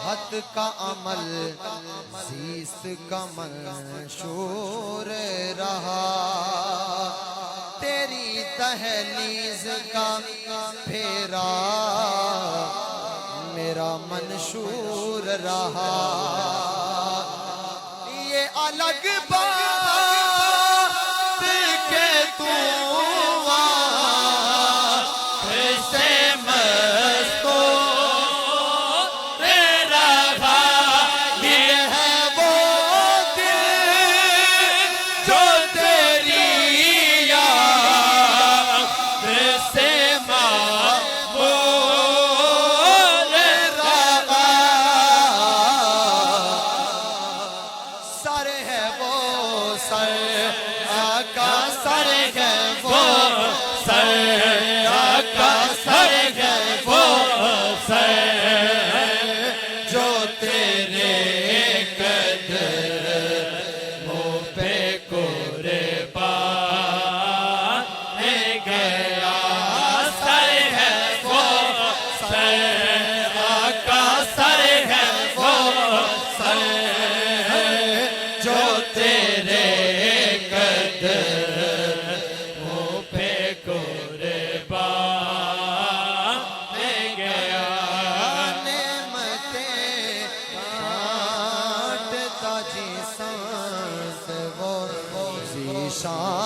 حد کا عمل زیست کا منشور رہا تیری دہلیز کا پھیرا میرا منشور رہا یہ الگ بات کہ تو شان